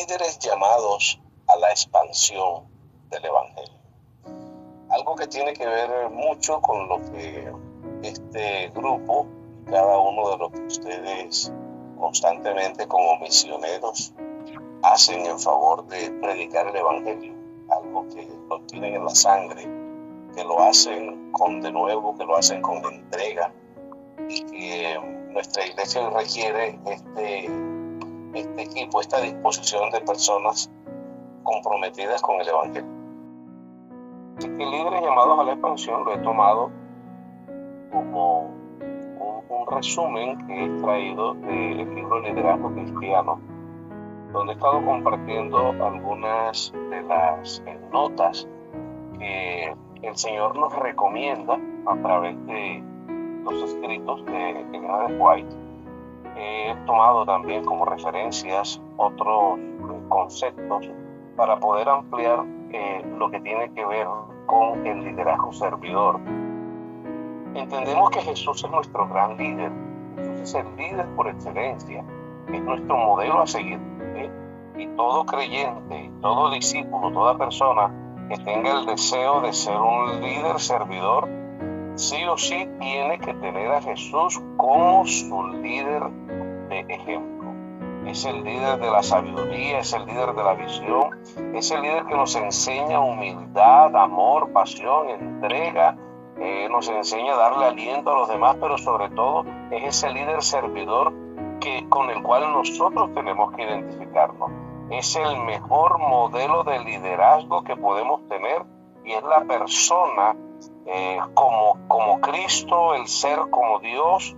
líderes llamados a la expansión del Evangelio. Algo que tiene que ver mucho con lo que este grupo, cada uno de los que ustedes constantemente como misioneros hacen en favor de predicar el Evangelio, algo que lo tienen en la sangre, que lo hacen con denuedo, que lo hacen con entrega, y que nuestra iglesia requiere este equipo, esta disposición de personas comprometidas con el Evangelio. Así que líderes llamados a la expansión lo he tomado como un resumen que he extraído del libro Liderazgo Cristiano, donde he estado compartiendo algunas de las notas que el Señor nos recomienda a través de los escritos de Ellen White. He tomado también como referencias otros conceptos para poder ampliar lo que tiene que ver con el liderazgo servidor. Entendemos que Jesús es nuestro gran líder. Jesús es el líder por excelencia, es nuestro modelo a seguir. Y todo creyente, todo discípulo, toda persona que tenga el deseo de ser un líder servidor, sí o sí tiene que tener a Jesús como su líder de ejemplo. Es el líder de la sabiduría, es el líder de la visión, es el líder que nos enseña humildad, amor, pasión, entrega, nos enseña a darle aliento a los demás, pero sobre todo es ese líder servidor con el cual nosotros tenemos que identificarnos. Es el mejor modelo de liderazgo que podemos tener y es la persona como Cristo, el ser como Dios,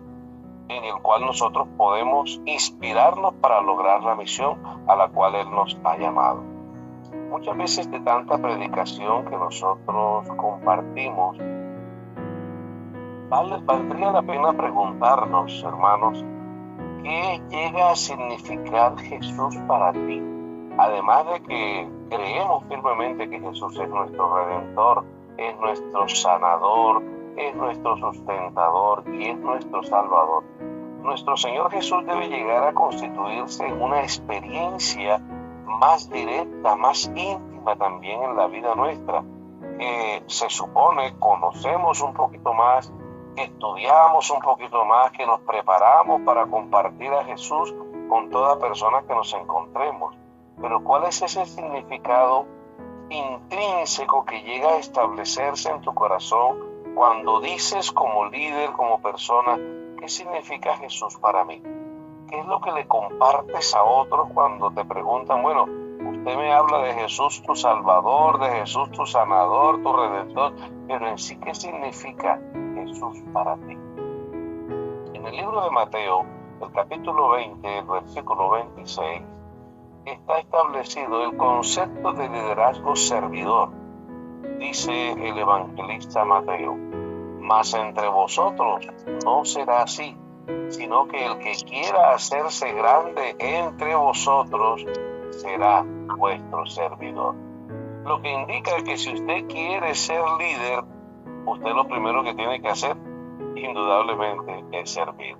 en el cual nosotros podemos inspirarnos para lograr la misión a la cual Él nos ha llamado. Muchas veces de tanta predicación que nosotros compartimos, valdría la pena preguntarnos, hermanos, ¿qué llega a significar Jesús para ti? Además de que creemos firmemente que Jesús es nuestro Redentor, es nuestro sanador, es nuestro sustentador y es nuestro Salvador. Nuestro Señor Jesús debe llegar a constituirse en una experiencia más directa, más íntima también en la vida nuestra. Se supone conocemos un poquito más, que estudiamos un poquito más, que nos preparamos para compartir a Jesús con toda persona que nos encontremos. Pero ¿cuál es ese significado intrínseco que llega a establecerse en tu corazón cuando dices como líder, como persona, qué significa Jesús para mí? ¿Qué es lo que le compartes a otros cuando te preguntan, bueno, usted me habla de Jesús tu Salvador, de Jesús tu sanador, tu Redentor, pero en sí, ¿qué significa Jesús para ti? En el libro de Mateo, el capítulo 20, el versículo 26, está establecido el concepto de liderazgo servidor. Dice el evangelista Mateo: mas entre vosotros no será así, sino que el que quiera hacerse grande entre vosotros será vuestro servidor. Lo que indica que si usted quiere ser líder, usted lo primero que tiene que hacer, indudablemente, es servir.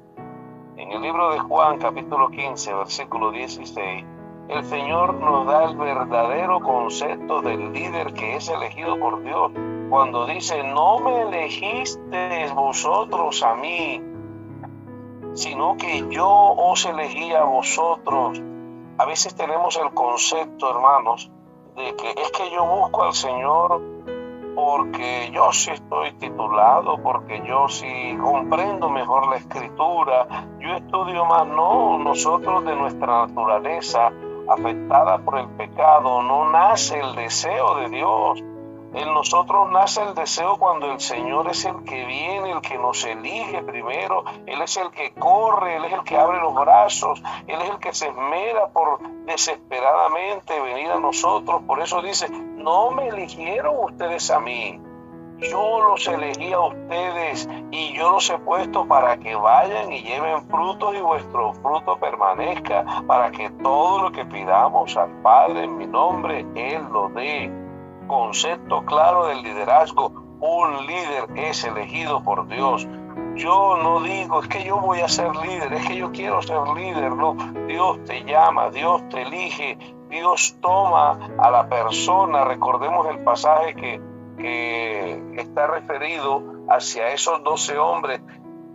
En el libro de Juan, capítulo 15, versículo 16, el Señor nos da el verdadero concepto del líder que es elegido por Dios, cuando dice: no me elegisteis vosotros a mí, sino que yo os elegí a vosotros. A veces tenemos el concepto, hermanos, de que es que yo busco al Señor porque yo sí estoy titulado, porque yo sí comprendo mejor la Escritura, yo estudio más. No, nosotros de nuestra naturaleza afectada por el pecado no nace el deseo de Dios. En nosotros nace el deseo cuando el Señor es el que viene, el que nos elige primero. Él es el que corre, Él es el que abre los brazos, Él es el que se esmera por desesperadamente venir a nosotros. Por eso dice: no me eligieron ustedes a mí, yo los elegí a ustedes y yo los he puesto para que vayan y lleven frutos y vuestro fruto permanezca, para que todo lo que pidamos al Padre en mi nombre, Él lo dé. Concepto claro del liderazgo: un líder es elegido por Dios. Yo no digo, es que yo voy a ser líder, es que yo quiero ser líder. No, Dios te llama, Dios te elige, Dios toma a la persona, recordemos el pasaje que está referido hacia esos 12 hombres.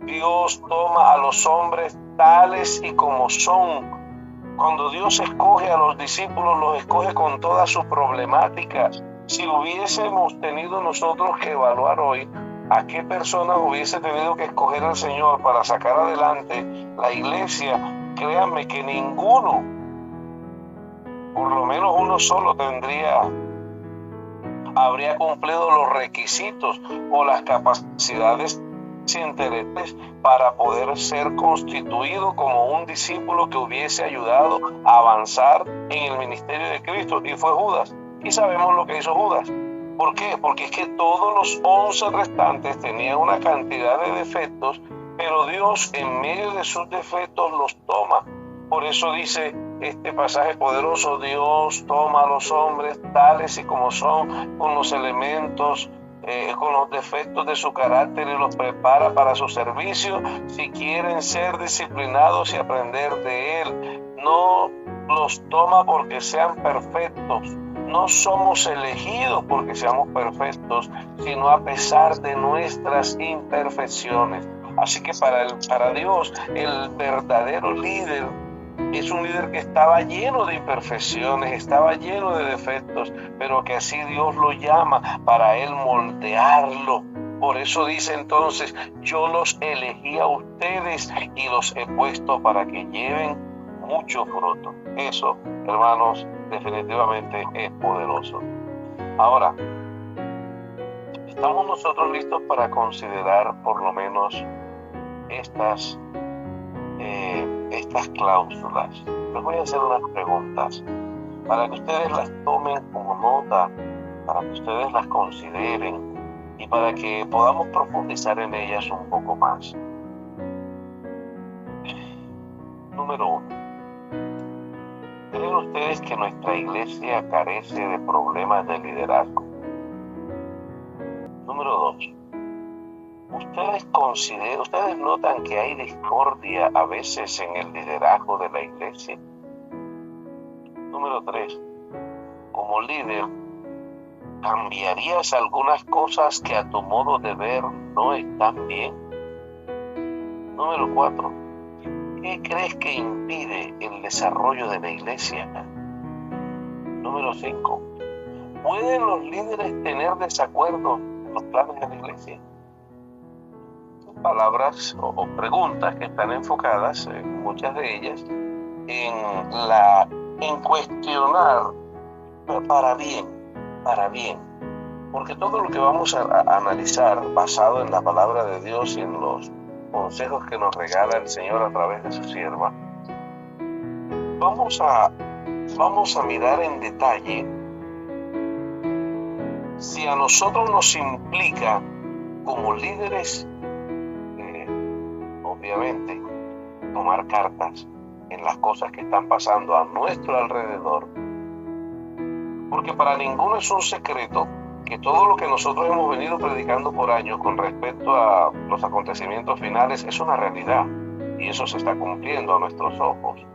Dios toma a los hombres tales y como son. Cuando Dios escoge a los discípulos, los escoge con toda su problemática. Si hubiésemos tenido nosotros que evaluar hoy a qué personas hubiese tenido que escoger el Señor para sacar adelante la iglesia, créanme que ninguno, por lo menos uno solo habría cumplido los requisitos o las capacidades intereses para poder ser constituido como un discípulo que hubiese ayudado a avanzar en el ministerio de Cristo, y fue Judas. Y sabemos lo que hizo Judas. ¿Por qué? Porque es que todos los 11 restantes tenían una cantidad de defectos, pero Dios en medio de sus defectos los toma. Por eso dice este pasaje poderoso: Dios toma a los hombres tales y como son, con los elementos, con los defectos de su carácter, y los prepara para su servicio, si quieren ser disciplinados y aprender de Él. No los toma porque sean perfectos. No somos elegidos porque seamos perfectos, sino a pesar de nuestras imperfecciones. Así que para Dios, el verdadero líder es un líder que estaba lleno de imperfecciones, estaba lleno de defectos, pero que así Dios lo llama para Él moldearlo. Por eso dice entonces: yo los elegí a ustedes y los he puesto para que lleven mucho fruto. Eso, hermanos, definitivamente es poderoso. Ahora, ¿estamos nosotros listos para considerar por lo menos estas cláusulas? Les voy a hacer unas preguntas para que ustedes las tomen como nota, para que ustedes las consideren y para que podamos profundizar en ellas un poco más. Número 1. ¿Creen ustedes que nuestra iglesia carece de problemas de liderazgo? Número 2. ¿Ustedes notan que hay discordia a veces en el liderazgo de la iglesia? Número 3. Como líder, ¿cambiarías algunas cosas que a tu modo de ver no están bien? Número 4. ¿Qué crees que impide el desarrollo de la iglesia? Número 5. ¿Pueden los líderes tener desacuerdos en los planes de la iglesia? Palabras o preguntas que están enfocadas, muchas de ellas, en cuestionar para bien, porque todo lo que vamos a analizar basado en la palabra de Dios y en los consejos que nos regala el Señor a través de su sierva, vamos a mirar en detalle si a nosotros nos implica como líderes, obviamente, tomar cartas en las cosas que están pasando a nuestro alrededor, porque para ninguno es un secreto que todo lo que nosotros hemos venido predicando por años con respecto a los acontecimientos finales es una realidad, y eso se está cumpliendo a nuestros ojos.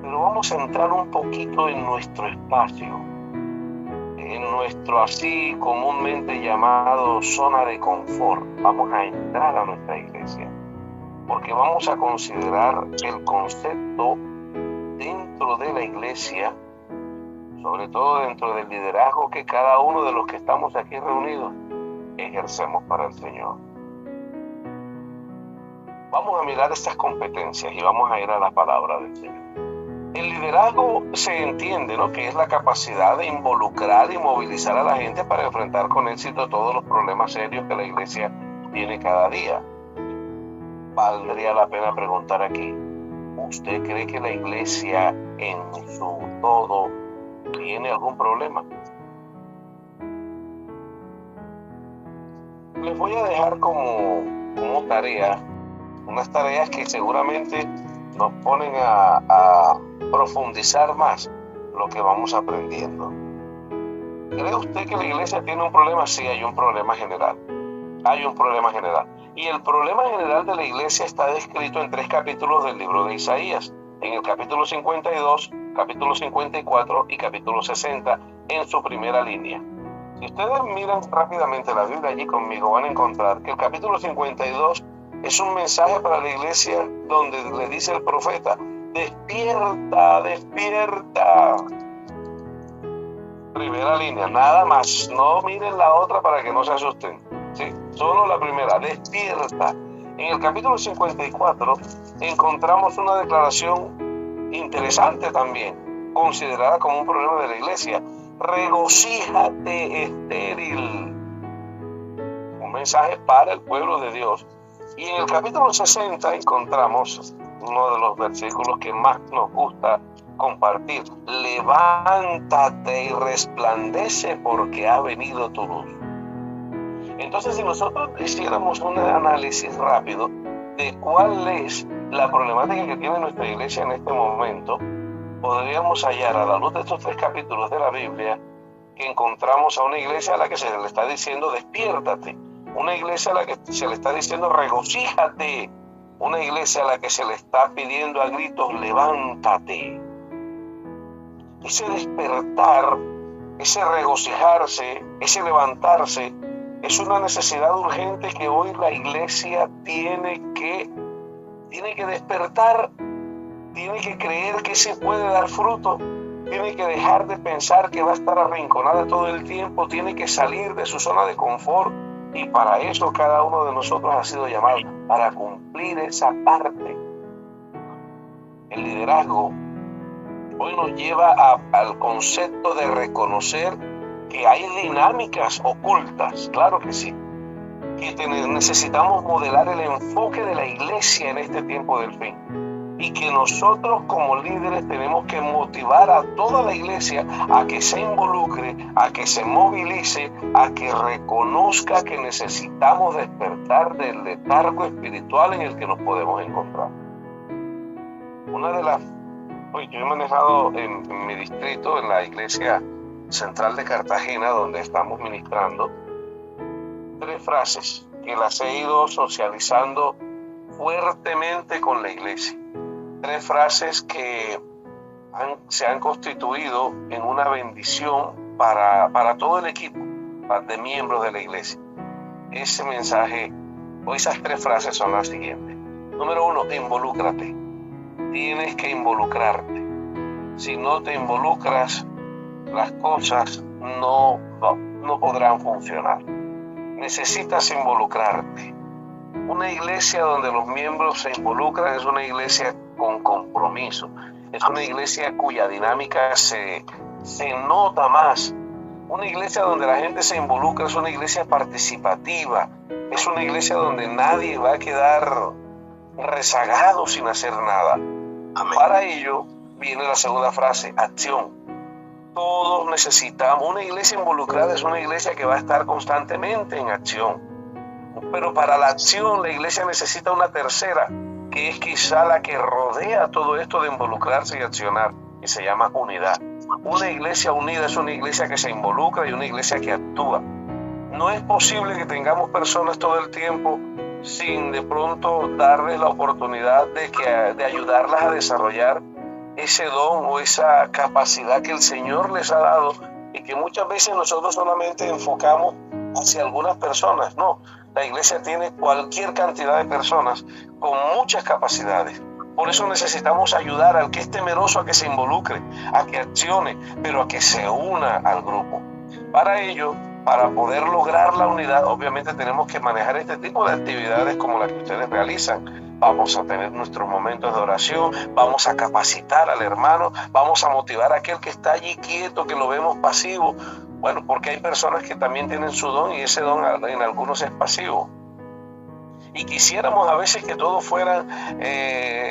Pero vamos a entrar un poquito en nuestro espacio, en nuestro así comúnmente llamado zona de confort. Vamos a entrar a nuestra iglesia, porque vamos a considerar el concepto dentro de la iglesia, sobre todo dentro del liderazgo que cada uno de los que estamos aquí reunidos ejercemos para el Señor. Vamos a mirar estas competencias y vamos a ir a la palabra del Señor. El liderazgo se entiende, ¿no?, que es la capacidad de involucrar y movilizar a la gente para enfrentar con éxito todos los problemas serios que la iglesia tiene cada día. Valdría la pena preguntar aquí: ¿usted cree que la iglesia en su todo tiene algún problema? Les voy a dejar como tarea unas tareas que seguramente nos ponen a profundizar más lo que vamos aprendiendo. ¿Cree usted que la iglesia tiene un problema? Sí, hay un problema general. Hay un problema general. Y el problema general de la iglesia está descrito en 3 capítulos del libro de Isaías. En el capítulo 52 capítulo 54 y capítulo 60 en su primera línea. Si ustedes miran rápidamente la Biblia allí conmigo, van a encontrar que el capítulo 52 es un mensaje para la iglesia donde le dice el profeta: despierta, despierta. Primera línea, nada más, no miren la otra para que no se asusten, ¿sí? Solo la primera, despierta. En el capítulo 54 encontramos una declaración interesante también, considerada como un problema de la iglesia: regocíjate, estéril. Un mensaje para el pueblo de Dios. Y en el capítulo 60 encontramos uno de los versículos que más nos gusta compartir: levántate y resplandece porque ha venido tu luz. Entonces, si nosotros hiciéramos un análisis rápido de cuál es la problemática que tiene nuestra iglesia en este momento, podríamos hallar a la luz de estos 3 capítulos de la Biblia que encontramos a una iglesia a la que se le está diciendo despiértate, una iglesia a la que se le está diciendo regocíjate, una iglesia a la que se le está pidiendo a gritos levántate. Ese despertar, ese regocijarse, ese levantarse, es una necesidad urgente que hoy la iglesia tiene que despertar, tiene que creer que se puede dar fruto, tiene que dejar de pensar que va a estar arrinconada todo el tiempo, tiene que salir de su zona de confort, y para eso cada uno de nosotros ha sido llamado, para cumplir esa parte. El liderazgo hoy nos lleva al concepto de reconocer que hay dinámicas ocultas, claro que sí, que necesitamos modelar el enfoque de la iglesia en este tiempo del fin, y que nosotros como líderes tenemos que motivar a toda la iglesia a que se involucre, a que se movilice, a que reconozca que necesitamos despertar del letargo espiritual en el que nos podemos encontrar. Yo he manejado en mi distrito, en la iglesia central de Cartagena, donde estamos ministrando, 3 frases que las he ido socializando fuertemente con la iglesia. 3 frases que se han constituido en una bendición para todo el equipo de miembros de la iglesia. Ese mensaje, o esas 3 frases son las siguientes. Número 1, involúcrate. Tienes que involucrarte. Si no te involucras, las cosas no podrán funcionar. Necesitas involucrarte. Una iglesia donde los miembros se involucran es una iglesia con compromiso. Es una iglesia cuya dinámica se nota más. Una iglesia donde la gente se involucra es una iglesia participativa. Es una iglesia donde nadie va a quedar rezagado sin hacer nada. Amén. Para ello viene la segunda frase, acción. Todos necesitamos, una iglesia involucrada es una iglesia que va a estar constantemente en acción. Pero para la acción la iglesia necesita una tercera, que es quizá la que rodea todo esto de involucrarse y accionar, y se llama unidad. Una iglesia unida es una iglesia que se involucra y una iglesia que actúa. No es posible que tengamos personas todo el tiempo sin de pronto darles la oportunidad de ayudarlas a desarrollar ese don o esa capacidad que el Señor les ha dado, y que muchas veces nosotros solamente enfocamos hacia algunas personas. No, la iglesia tiene cualquier cantidad de personas con muchas capacidades. Por eso necesitamos ayudar al que es temeroso a que se involucre, a que accione, pero a que se una al grupo. Para ello, para poder lograr la unidad, obviamente tenemos que manejar este tipo de actividades como las que ustedes realizan. Vamos a tener nuestros momentos de oración, vamos a capacitar al hermano, vamos a motivar a aquel que está allí quieto, que lo vemos pasivo. Bueno, porque hay personas que también tienen su don y ese don en algunos es pasivo. Y quisiéramos a veces que todos fueran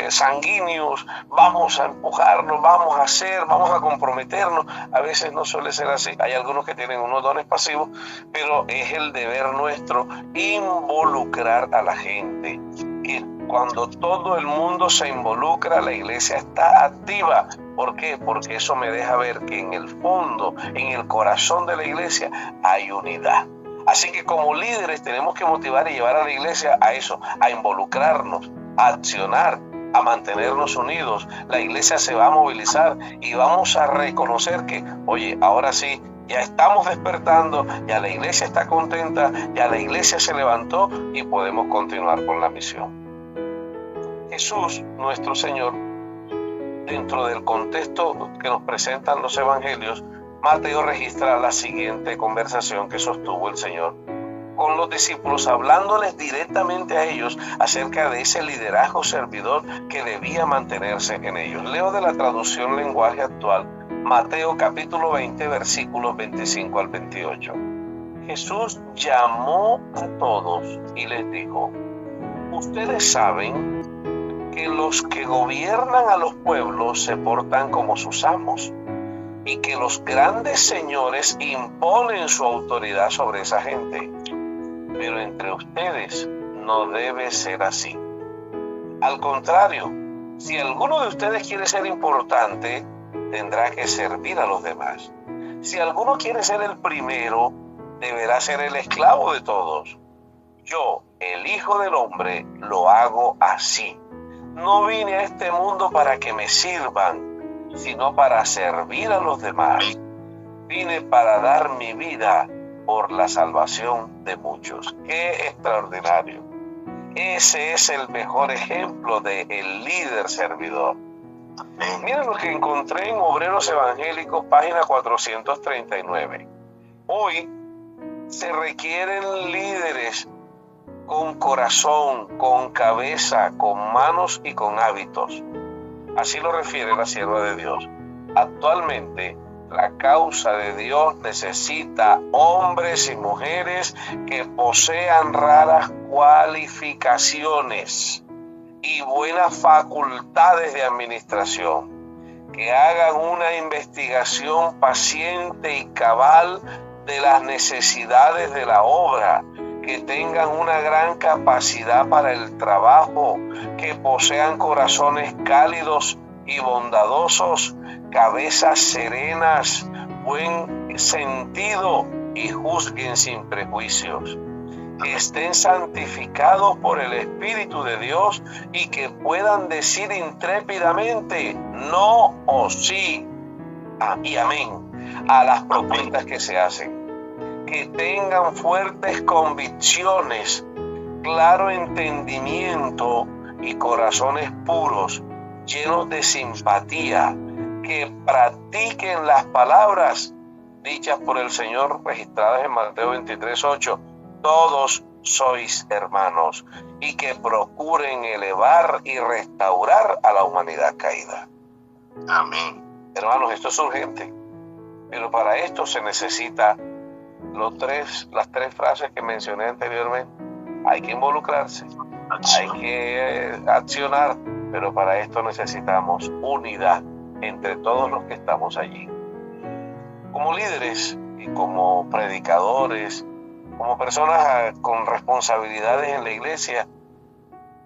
sanguíneos, vamos a empujarnos, vamos a hacer, vamos a comprometernos. A veces no suele ser así. Hay algunos que tienen unos dones pasivos, pero es el deber nuestro involucrar a la gente. Que cuando todo el mundo se involucra, la iglesia está activa. ¿Por qué? Porque eso me deja ver que en el fondo, en el corazón de la iglesia, hay unidad. Así que como líderes tenemos que motivar y llevar a la iglesia a eso, a involucrarnos, a accionar, a mantenernos unidos. La iglesia se va a movilizar y vamos a reconocer que, oye, ahora sí, ya estamos despertando, ya la iglesia está contenta, ya la iglesia se levantó y podemos continuar con la misión. Jesús, nuestro Señor, dentro del contexto que nos presentan los evangelios, Mateo registra la siguiente conversación que sostuvo el Señor con los discípulos, hablándoles directamente a ellos acerca de ese liderazgo servidor que debía mantenerse en ellos. Leo de la traducción lenguaje actual, Mateo capítulo 20, versículos 25 al 28. Jesús llamó a todos y les dijo: ustedes saben que los que gobiernan a los pueblos se portan como sus amos, y que los grandes señores imponen su autoridad sobre esa gente. Pero entre ustedes no debe ser así. Al contrario, si alguno de ustedes quiere ser importante, tendrá que servir a los demás. Si alguno quiere ser el primero, deberá ser el esclavo de todos. Yo, el Hijo del Hombre, lo hago así. No vine a este mundo para que me sirvan, sino para servir a los demás. Vine para dar mi vida por la salvación de muchos. ¡Qué extraordinario! Ese es el mejor ejemplo del líder servidor. Miren lo que encontré en Obreros Evangélicos, página 439. Hoy se requieren líderes con corazón, con cabeza, con manos y con hábitos. Así lo refiere la sierva de Dios. Actualmente, la causa de Dios necesita hombres y mujeres que posean raras cualificaciones y buenas facultades de administración, que hagan una investigación paciente y cabal de las necesidades de la obra, que tengan una gran capacidad para el trabajo, que posean corazones cálidos y bondadosos, cabezas serenas, buen sentido y juzguen sin prejuicios. Que estén santificados por el Espíritu de Dios y que puedan decir intrépidamente no o sí y amén a las propuestas que se hacen. Que tengan fuertes convicciones, claro entendimiento y corazones puros, llenos de simpatía, que practiquen las palabras dichas por el Señor, registradas en Mateo 23:8, todos sois hermanos, y que procuren elevar y restaurar a la humanidad caída. Amén. Hermanos, esto es urgente, pero para esto se necesita las tres frases que mencioné anteriormente. Hay que involucrarse, hay que accionar, pero para esto necesitamos unidad entre todos los que estamos allí. Como líderes y como predicadores, como personas con responsabilidades en la iglesia,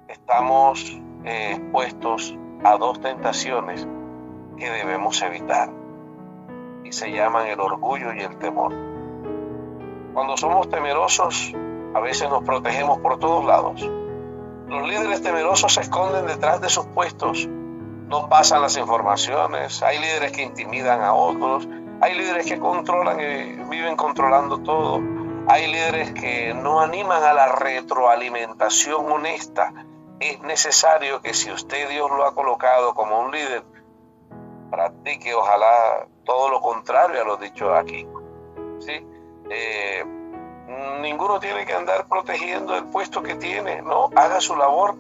estamos expuestos a dos tentaciones que debemos evitar, y se llaman el orgullo y el temor. Cuando somos temerosos, a veces nos protegemos por todos lados. Los líderes temerosos se esconden detrás de sus puestos, no pasan las informaciones. Hay líderes que intimidan a otros, hay líderes que controlan y viven controlando todo, hay líderes que no animan a la retroalimentación honesta. Es necesario que, si usted Dios lo ha colocado como un líder, practique ojalá todo lo contrario a lo dicho aquí, ¿sí? Ninguno tiene que andar protegiendo el puesto que tiene, no, haga su labor,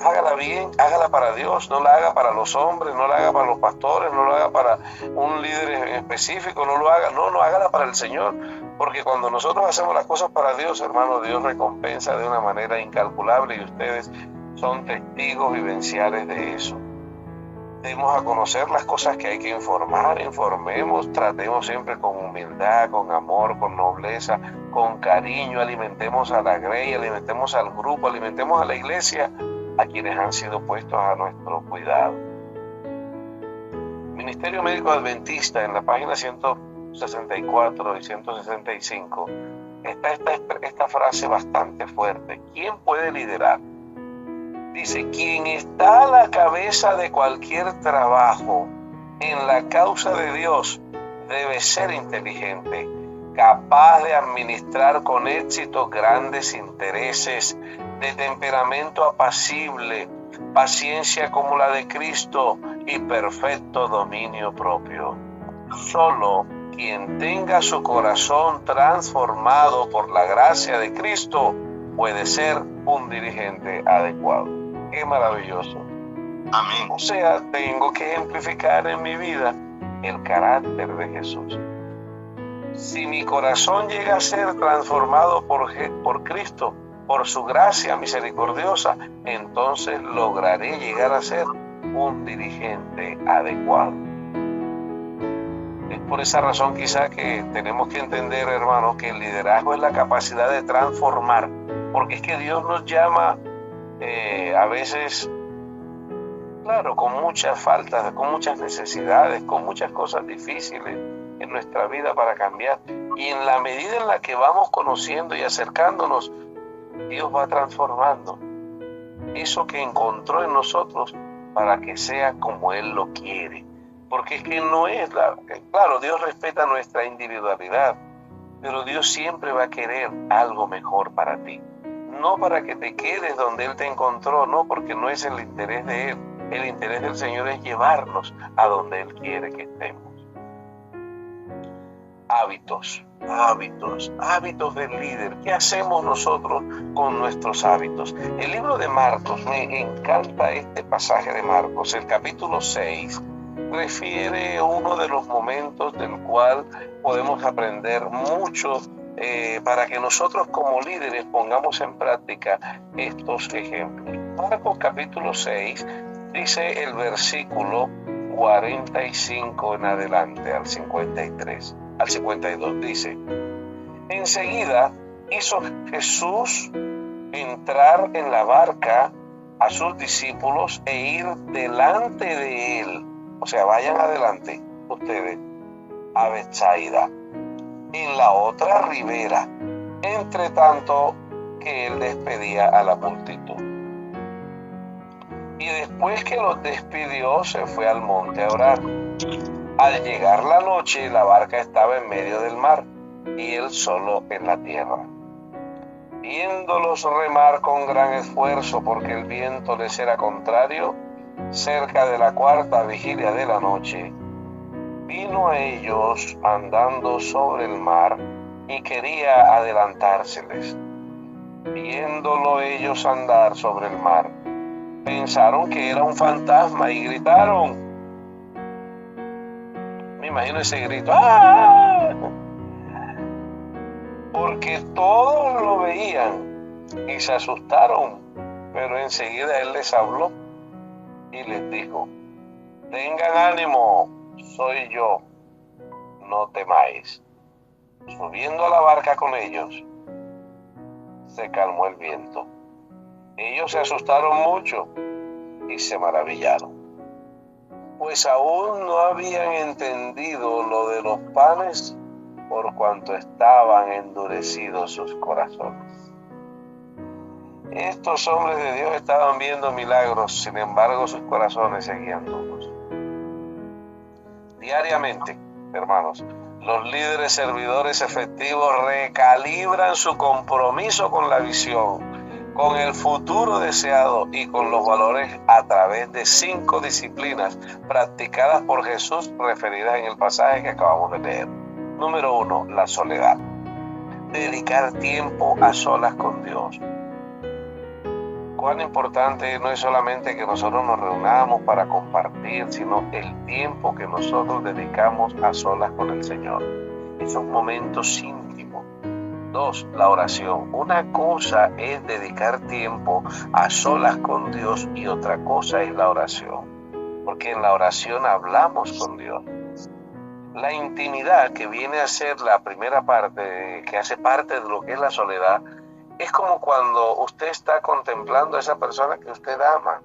hágala bien, hágala para Dios, no la haga para los hombres, no la haga para los pastores, no la haga para un líder en específico, no hágala para el Señor, porque cuando nosotros hacemos las cosas para Dios, hermano, Dios recompensa de una manera incalculable, y ustedes son testigos vivenciales de eso. Demos a conocer las cosas que hay que informar, informemos, tratemos siempre con humildad, con amor, con nobleza, con cariño, alimentemos a la grey, alimentemos al grupo, alimentemos a la iglesia, a quienes han sido puestos a nuestro cuidado. Ministerio Médico Adventista, en la página 164 y 165, está esta frase bastante fuerte: ¿quién puede liderar? Dice, quien está a la cabeza de cualquier trabajo en la causa de Dios debe ser inteligente, capaz de administrar con éxito grandes intereses, de temperamento apacible, paciencia como la de Cristo y perfecto dominio propio. Solo quien tenga su corazón transformado por la gracia de Cristo puede ser un dirigente adecuado. ¡Qué maravilloso! Amén. O sea, tengo que ejemplificar en mi vida el carácter de Jesús. Si mi corazón llega a ser transformado por Cristo, por su gracia misericordiosa, entonces lograré llegar a ser un dirigente adecuado. Es por esa razón quizá que tenemos que entender, hermanos, que el liderazgo es la capacidad de transformar, porque es que Dios nos llama a veces, claro, con muchas faltas, con muchas necesidades, con muchas cosas difíciles en nuestra vida para cambiar. Y en la medida en la que vamos conociendo y acercándonos, Dios va transformando eso que encontró en nosotros para que sea como Él lo quiere. Porque es que no es, claro, Dios respeta nuestra individualidad, pero Dios siempre va a querer algo mejor para ti. No para que te quedes donde Él te encontró, no, porque no es el interés de Él. El interés del Señor es llevarnos a donde Él quiere que estemos. Hábitos del líder. ¿Qué hacemos nosotros con nuestros hábitos? El libro de Marcos, me encanta este pasaje de Marcos, el capítulo 6, refiere uno de los momentos del cual podemos aprender mucho para que nosotros como líderes pongamos en práctica estos ejemplos. Marcos capítulo 6 dice el versículo 45 en adelante al 53. Al 52 dice, enseguida hizo Jesús entrar en la barca a sus discípulos e ir delante de él, o sea, vayan adelante ustedes, a Betsaida, en la otra ribera, entre tanto que él despedía a la multitud. Y después que los despidió, se fue al monte a orar. Al llegar la noche, la barca estaba en medio del mar y él solo en la tierra. Viéndolos remar con gran esfuerzo porque el viento les era contrario, cerca de la cuarta vigilia de la noche, vino a ellos andando sobre el mar y quería adelantárseles. Viéndolo ellos andar sobre el mar, pensaron que era un fantasma y gritaron. Me imagino ese grito, ¡ah! Porque todos lo veían y se asustaron, pero enseguida él les habló y les dijo, tengan ánimo, soy yo, no temáis. Subiendo a la barca con ellos, se calmó el viento. Ellos se asustaron mucho y se maravillaron, pues aún no habían entendido lo de los panes por cuanto estaban endurecidos sus corazones. Estos hombres de Dios estaban viendo milagros, sin embargo sus corazones seguían duros. Diariamente, hermanos, los líderes servidores efectivos recalibran su compromiso con la visión, con el futuro deseado y con los valores a través de 5 disciplinas practicadas por Jesús referidas en el pasaje que acabamos de leer. Número 1, la soledad. Dedicar tiempo a solas con Dios. Cuán importante no es solamente que nosotros nos reunamos para compartir, sino el tiempo que nosotros dedicamos a solas con el Señor. Esos momentos íntimos. 2, la oración. Una cosa es dedicar tiempo a solas con Dios y otra cosa es la oración. Porque en la oración hablamos con Dios. La intimidad, que viene a ser la primera parte, que hace parte de lo que es la soledad, es como cuando usted está contemplando a esa persona que usted ama.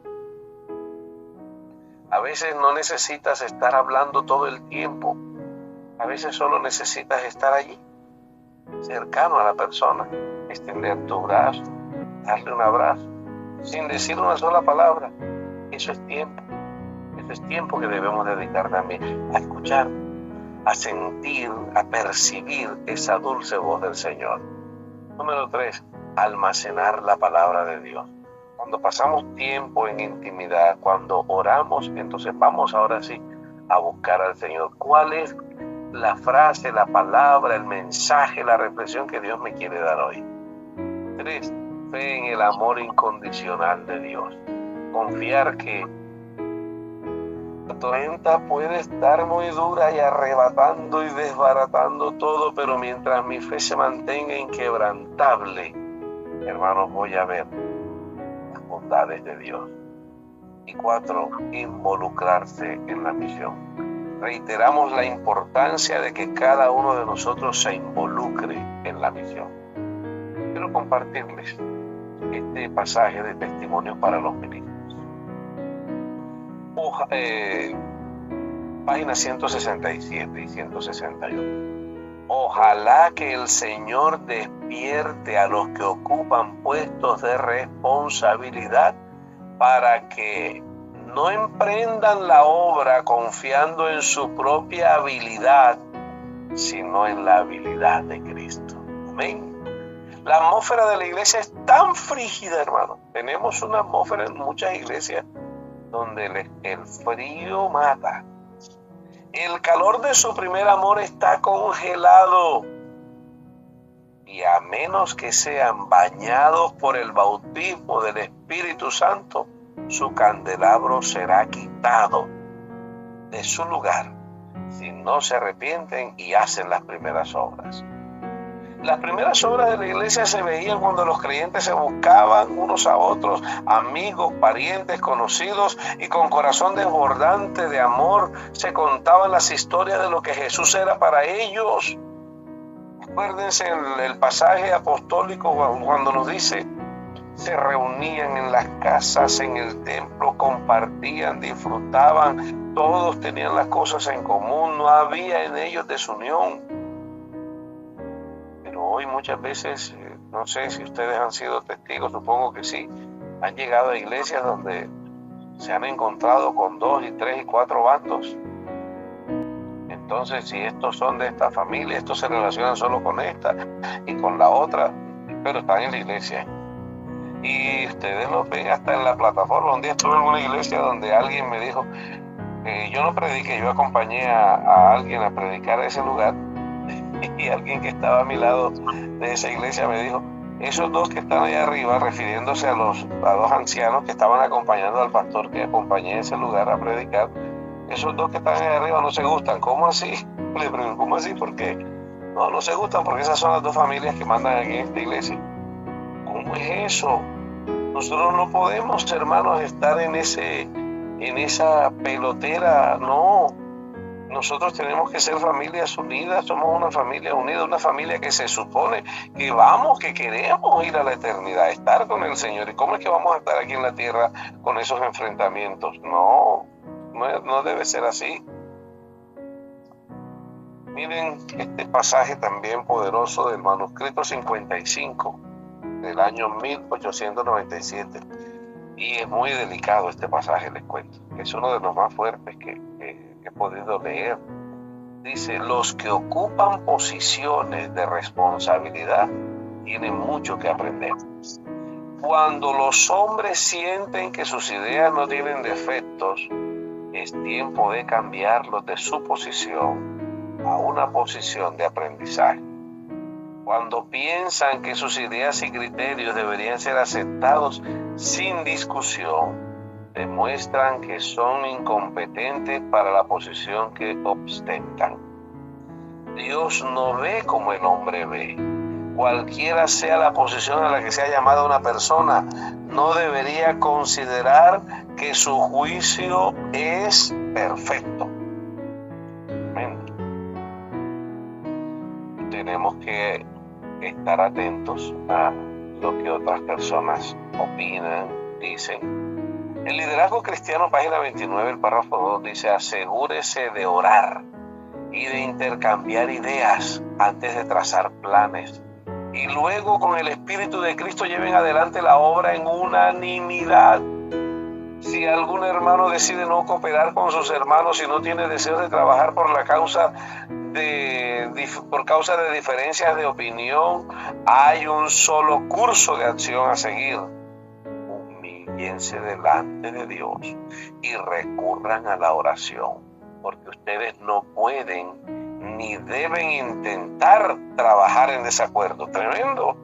A veces no necesitas estar hablando todo el tiempo. A veces solo necesitas estar allí, cercano a la persona, extender tu brazo, darle un abrazo, sin decir una sola palabra. Eso es tiempo. Eso es tiempo que debemos dedicar también a escuchar, a sentir, a percibir esa dulce voz del Señor. Número 3, almacenar la palabra de Dios. Cuando pasamos tiempo en intimidad, cuando oramos, entonces vamos ahora sí a buscar al Señor. ¿Cuál es la frase, la palabra, el mensaje, la reflexión que Dios me quiere dar hoy? 3, fe en el amor incondicional de Dios. Confiar que la tormenta puede estar muy dura y arrebatando y desbaratando todo, pero mientras mi fe se mantenga inquebrantable, hermanos, voy a ver las bondades de Dios. Y 4, involucrarse en la misión. Reiteramos la importancia de que cada uno de nosotros se involucre en la misión. Quiero compartirles este pasaje de Testimonios para los Ministros. Páginas 167 y 161. Ojalá que el Señor despierte a los que ocupan puestos de responsabilidad para que no emprendan la obra confiando en su propia habilidad, sino en la habilidad de Cristo. Amén. La atmósfera de la iglesia es tan frígida, hermano. Tenemos una atmósfera en muchas iglesias donde el frío mata. El calor de su primer amor está congelado. Y a menos que sean bañados por el bautismo del Espíritu Santo, su candelabro será quitado de su lugar si no se arrepienten y hacen las primeras obras. Las primeras obras de la iglesia se veían cuando los creyentes se buscaban unos a otros, amigos, parientes, conocidos, y con corazón desbordante de amor se contaban las historias de lo que Jesús era para ellos. Acuérdense el pasaje apostólico cuando nos dice: se reunían en las casas, en el templo, compartían, disfrutaban, todos tenían las cosas en común, no había en ellos desunión. Pero hoy muchas veces, no sé si ustedes han sido testigos, supongo que sí, han llegado a iglesias donde se han encontrado con 2 y 3 y 4 bandos. Entonces, si estos son de esta familia, estos se relacionan solo con esta y con la otra, pero están en la iglesia. Y ustedes lo ven hasta en la plataforma. Un día estuve en una iglesia donde alguien me dijo, yo no prediqué, yo acompañé a alguien a predicar a ese lugar, y alguien que estaba a mi lado de esa iglesia me dijo: esos dos que están allá arriba, refiriéndose a 2 ancianos que estaban acompañando al pastor que acompañé a ese lugar a predicar, esos 2 que están allá arriba no se gustan. ¿Cómo así? Le pregunto: ¿cómo así? ¿Por qué? No se gustan porque esas son las 2 familias que mandan aquí en esta iglesia. ¿Cómo es eso? Nosotros no podemos, hermanos, estar en esa pelotera. No, nosotros tenemos que ser familias unidas. Somos una familia unida, una familia que se supone que queremos ir a la eternidad, estar con el Señor. ¿Y cómo es que vamos a estar aquí en la tierra con esos enfrentamientos? No debe ser así. Miren este pasaje también poderoso del manuscrito 55 del año 1897, y es muy delicado este pasaje, les cuento. Es uno de los más fuertes que he podido leer. Dice: los que ocupan posiciones de responsabilidad tienen mucho que aprender. Cuando los hombres sienten que sus ideas no tienen defectos, es tiempo de cambiarlos de su posición a una posición de aprendizaje. Cuando piensan que sus ideas y criterios deberían ser aceptados sin discusión, demuestran que son incompetentes para la posición que ostentan. Dios no ve como el hombre ve. Cualquiera sea la posición a la que sea llamada una persona, no debería considerar que su juicio es perfecto. Amén. Tenemos que estar atentos a lo que otras personas opinan, dicen. El liderazgo cristiano, página 29, el párrafo 2, dice: asegúrese de orar y de intercambiar ideas antes de trazar planes. y luego con el Espíritu de Cristo lleven adelante la obra en unanimidad. Si algún hermano decide no cooperar con sus hermanos y no tiene deseo de trabajar por causa de diferencias de opinión, hay un solo curso de acción a seguir: humíllense delante de Dios y recurran a la oración, porque ustedes no pueden ni deben intentar trabajar en desacuerdo. Tremendo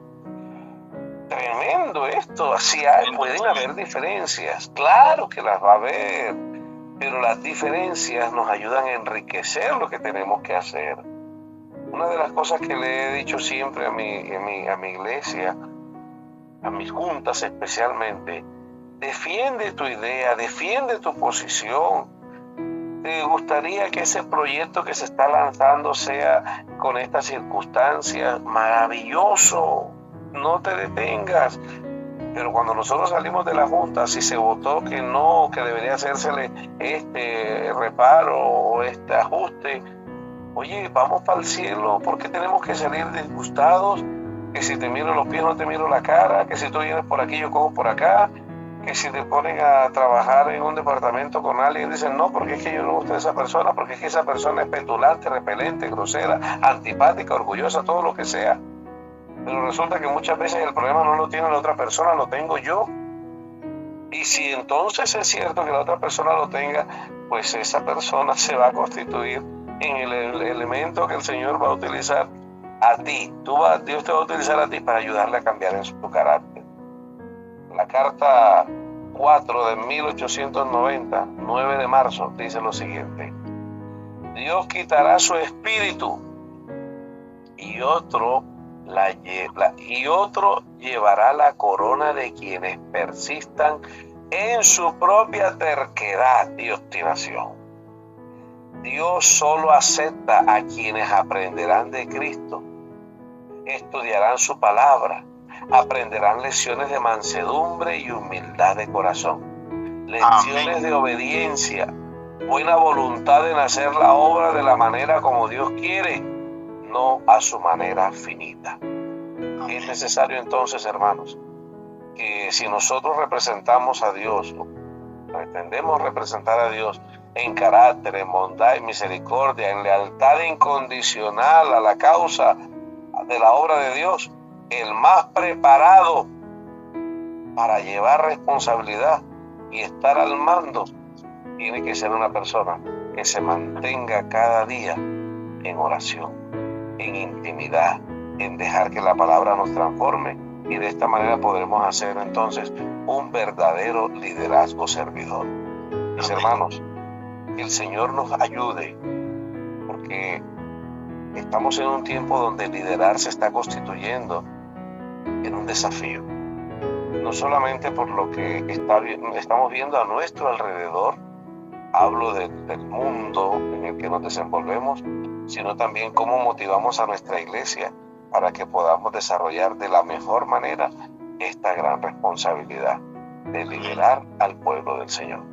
esto. Así pueden haber diferencias, claro que las va a haber, pero las diferencias nos ayudan a enriquecer lo que tenemos que hacer. Una de las cosas que le he dicho siempre a mi iglesia, a mis juntas especialmente: defiende tu idea, defiende tu posición. ¿Te gustaría que ese proyecto que se está lanzando sea con estas circunstancias? Maravilloso, no te detengas. Pero cuando nosotros salimos de la junta, si se votó que no, que debería hacérsele este reparo o este ajuste, oye, vamos para el cielo. ¿Por qué tenemos que salir disgustados? Que si te miro los pies no te miro la cara, que si tú vienes por aquí yo cojo por acá, que si te ponen a trabajar en un departamento con alguien, dicen no, porque es que yo no me gusta esa persona, porque es que esa persona es petulante, repelente, grosera, antipática, orgullosa, todo lo que sea. Pero resulta que muchas veces el problema no lo tiene la otra persona, lo tengo yo. Y si entonces es cierto que la otra persona lo tenga, pues esa persona se va a constituir en el elemento que el Señor va a utilizar a ti. Dios te va a utilizar a ti para ayudarle a cambiar en su carácter. La carta 4 de 1890, 9 de marzo, dice lo siguiente: Dios quitará su espíritu y otro llevará la corona de quienes persistan en su propia terquedad y obstinación. Dios solo acepta a quienes aprenderán de Cristo, estudiarán su palabra, aprenderán lecciones de mansedumbre y humildad de corazón, lecciones de obediencia, buena voluntad en hacer la obra de la manera como Dios quiere, no a su manera finita. Es necesario entonces, hermanos, que si nosotros representamos a Dios, pretendemos representar a Dios en carácter, en bondad y misericordia, en lealtad incondicional a la causa de la obra de Dios, el más preparado para llevar responsabilidad y estar al mando tiene que ser una persona que se mantenga cada día en oración, en intimidad, en dejar que la palabra nos transforme, y de esta manera podremos hacer entonces un verdadero liderazgo servidor. Mis hermanos, que el Señor nos ayude, porque estamos en un tiempo donde liderar se está constituyendo en un desafío. No solamente por lo que estamos viendo a nuestro alrededor, hablo del mundo en el que nos desenvolvemos, sino también cómo motivamos a nuestra iglesia para que podamos desarrollar de la mejor manera esta gran responsabilidad de liderar al pueblo del Señor.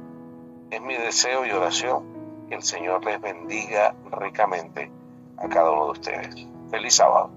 Es mi deseo y oración que el Señor les bendiga ricamente a cada uno de ustedes. Feliz sábado.